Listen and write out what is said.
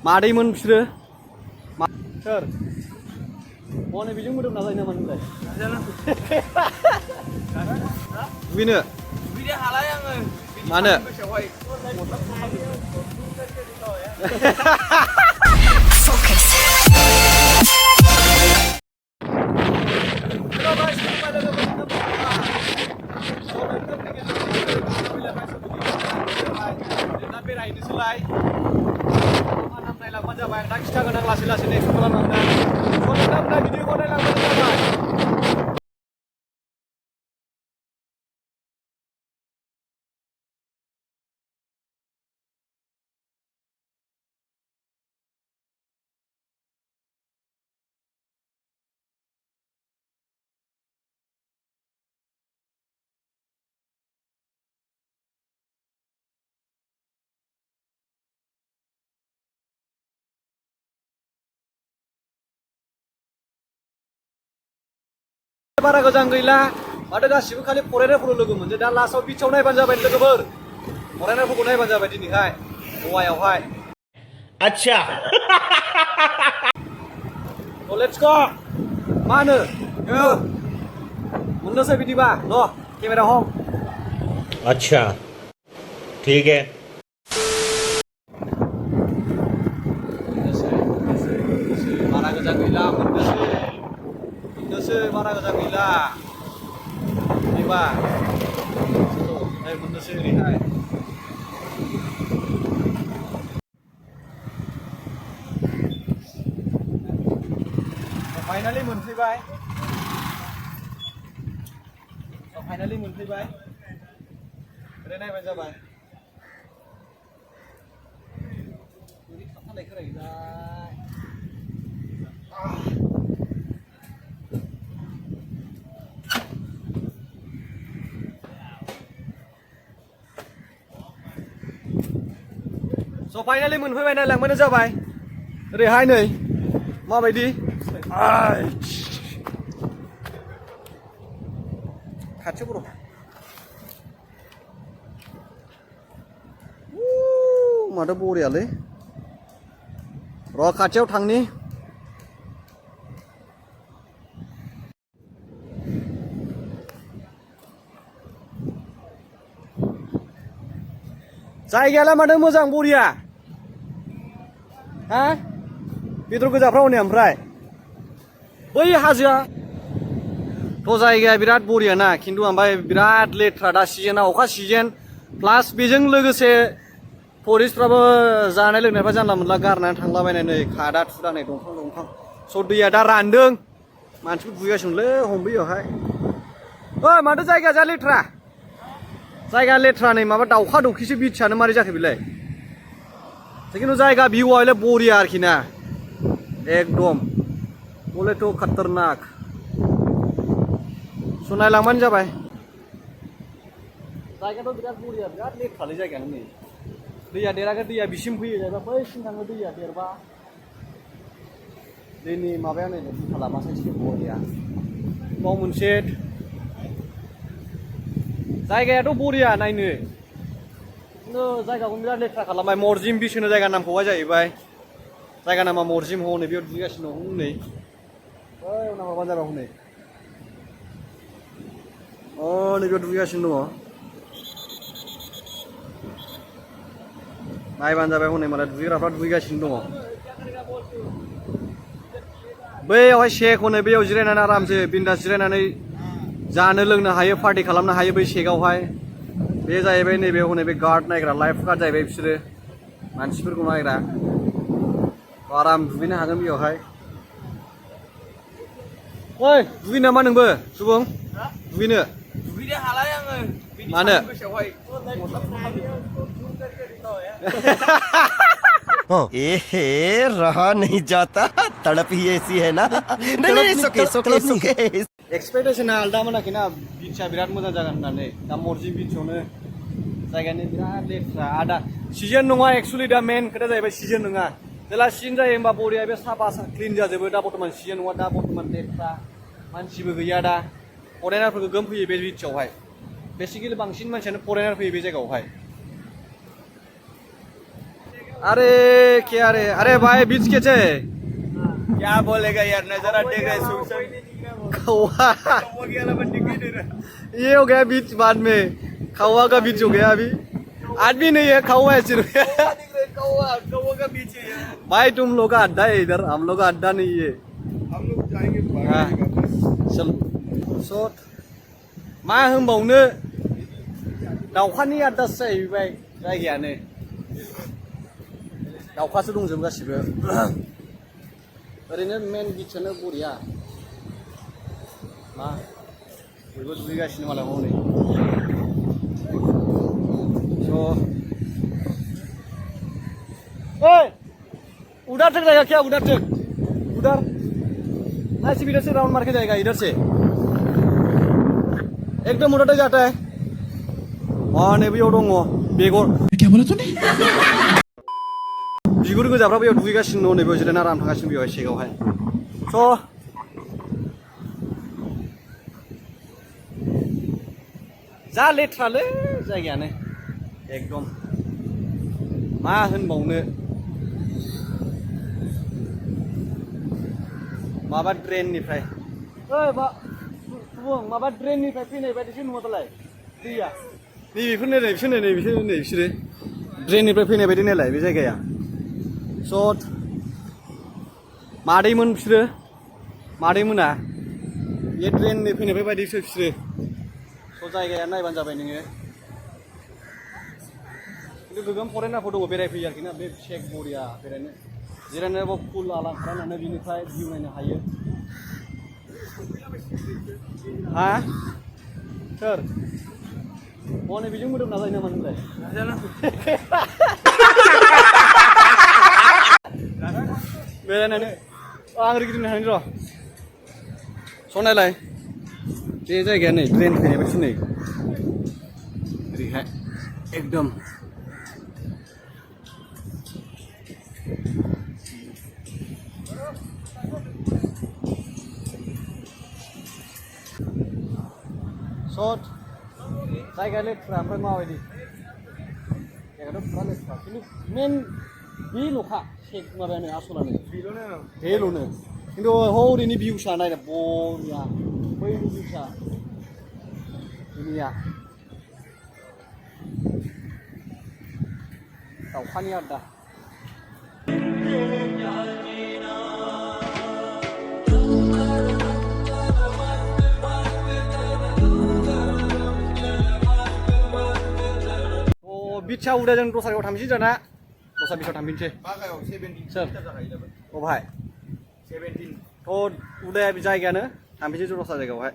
मादैमोन बिसोरो सोर हनै बेजों मोदोम नाजायो नामा नोंलाय दुगैनो हालाय आङो मानो बेरायनोसैलाय मा नाम नायलांबानो जाबाय दा खिथागोन आं लासै लासै नेक्स्ट खालामलांना सनोना भिडिअखौ नायलांबानो जाबाय बारा गोजान गैला माथो गासिबो खालि फरायनायफोरखौ लोगो मोनदो दा लास्टआव बिचआव नायबानो जाबाय लोगोफोर फरायनायफोरखौ नायबानो जाबाय दिनैहाय गवायावहाय आच्छा लेट्स गो मा होनो मोननोसै बिदिबा न' केमेरा हम अच्छा ठीक है बारा गोजान गैला मोननोसै बारा गोजान गैला बिदिबा मोननोसै ओरैहाय फाइनालि मोनफैबाय ओरै नायबानो जाबाय ओरै थाबथानाय खोनायोलाय स' फाइनालि मोनफैबाय नायलांबानो जाबाय ओरैहाय नै माबायदि खाथियाव बर' माथो बरियालै र' खाथियाव थांनि जायगायालाय माथो मोजां बरिया हा बेदर गोजाफ्रा हनै ओमफ्राय बै हाजोआ थ' जायगाया बिराद बरिया ना खिन्थु ओमफ्राय बिराद लेथ्रा दा सिजोना अखा सिजोन प्लास बेजों लोगोसे टुरिस्टफ्राबो जानाय लोंनायफ्रा जानला मोनला गारनानै थांलाबायनाय नै खादा थुदा नै दंफां स' दैया दा रानदों मानसिफोर दुगैगासिनोलै हमबोयोहाय ओइ माथो जायगाया जा लेथ्रा जायगा लेथ्रा नै माबा दाउखा दाउखिसो बिथियानो मारै जाखो बेलाय खिन्थु जायगा भिउआलाय बरिया आरोखि ना एकदम बलेथ' खातारनाक स' नायलांबानो जाबाय जायगायाथ' बिराद बरिया बिराद लेथ्रालै जायगायानो नै दैया देराखै दैया बिसिम फैयो जाहैबाय बैसिम थाङो दैया देरबा दैनि माबाया नै बिखा लामासो एसे बरिया बाव मोनसे जायगायाथ' बरिया नायनो खिन्थु जायगाखौ बिराद लेथ्रा खालामबाय मरजिम बिच होनो जायगा नामखौहाय जाहैबाय जायगा नामा मरजिम हनै बेयाव दुगैगासिनो दं हनै बै उनाव माबानो जाबाय हनै नैबेयाव दुगैगासिनो दङ नायबानो जाबाय हनै मालाय दुगैग्राफ्रा दुगैगासिनो दङ बैयावहाय शेक हनै बैयाव जिरायनानै आरामसे बिन्दास जिरायनानै जानो लोंनो हायो पार्टि खालामनो हायो बै शेकआवहाय बे जाहैबाय नैबे हनै बे गार्ड नायग्रा लाइफ गार्ड जाहैबाय बिसोरो मानसिफोरखौ नायग्रा आराम दुगैनो हागोन बेयावहाय ओइ दुगैनो नामा नोंबो सुबुं दुगैनो हालाय आङो मानो एहे रहा नहीं जाता तड़प ही ऐसी है ना नहीं सोके एक्सपेक्टेशना आलदामोन आरोखिना बिचआ बिराद मोजां जागोन होननानै दा मरजिम बिचआवनो जायगानि बिराद लेथ्रा आदा सिजन नङा एक्सुवेलि दा मेन खोथा जाहैबाय सिजन नङा जेला सिजन जायो होमबा बरिया बे साफा क्लिन जाजोबो दा बर्थमान सिजन नङा दा बर्थमान लेथ्रा मानसिबो गैया दा फरेनारफोरखौ गोम फैयो बे बिचआवहाय बेसिकेलि बांसिन मानसियानो फरेनार फैयो बे जायगायावहाय अरे क्या रे अरे भाई बीच के चे क्या बोलेगा यार नजारा देख रहे सुनसान कौवा वो गया ना बंदी के दे रहा ये हो गया बीच बाद में कौवा का बीच हो गया अभी आदमी नहीं है कौवा है सिर्फ कौवा का बीच है यार भाई तुम लोग का अड्डा है इधर हम लोग का अड्डा नहीं है हम लोग जाएंगे हाँ। चल सट मा होनबावनो दाउखानि आदासो जाहैबाय जायगायानो दाउखासो दंजोबो गासिबो ओरैनो मेन बिचआनो बरिया मा बयबो दुगैगासिनो मालाय हनै स' ओइ उधर तक जाएगा क्या उधर तक उधर ना सिर्फ इधर से राउंड मार के जाएगा इधर से एकदम उधर तक जाता है हाँ ने भी दङ बेगर क्या बोला तूने बिगुर गोजाफ्रा बेयाव दुगैगासिनो नै बेयाव जिरायना आराम थांगासिनो बेयावहाय सेगावहाय स' जा लेथ्रालै जायगायानो एकदम मा होनबावनो माबा ड्रेननिफ्राय ओइ बा सुबुं माबा ड्रेननिफ्राय फैनाय बायदिसो नुवादालाय दैया नैबेफोरनो बिसोरो ड्रेननिफ्राय फैनाय बायदि नायलाय बे जायगाया स' मादैमोन बिसोरो मादैमोना बे ड्रेननि फैनाय बायदिसो बिसोरो स' जायगाया नायबानो जाबाय नोङो खिन्थु गोगोम फरेनारफोर दङ बेरायफैयो आरोखि ना बे शेक बरिया बेरायनो जिरायनोबो फुल आलां खालामनानै बिनिफ्राय भिउ नायनो हायो हा सोर हनै बेजों मोदोम नाजायो नामा नोंलाय बेरायनानै आं ओरै गिदिंनो हानाय र' स' नायलाय बे जायगाया नै ड्रेन फैनाय बायदि नै ओरैहाय एकदम सट जायगा लेथ्रा ओमफ्राय माबायदि जायगाथ' फुरा लेथ्रा खिन्थु मेन बेल'खा शेक माबायानो आसलानो बेल'नो खिन्थु हरैनि भिउसा नायनो बरिया बैनि भिउसा बेनिया दाउखानि आड्डा बिचा उदा जों दस्रा जायगायाव थांफिनसै दाना दस्रा बिचाव थांफिनसै बागायाव 17 सोर जाखायो दाबो अबहाय 17 थ' उदाया बे जायगायानो थांफिनसै दस्रा जायगायावहाय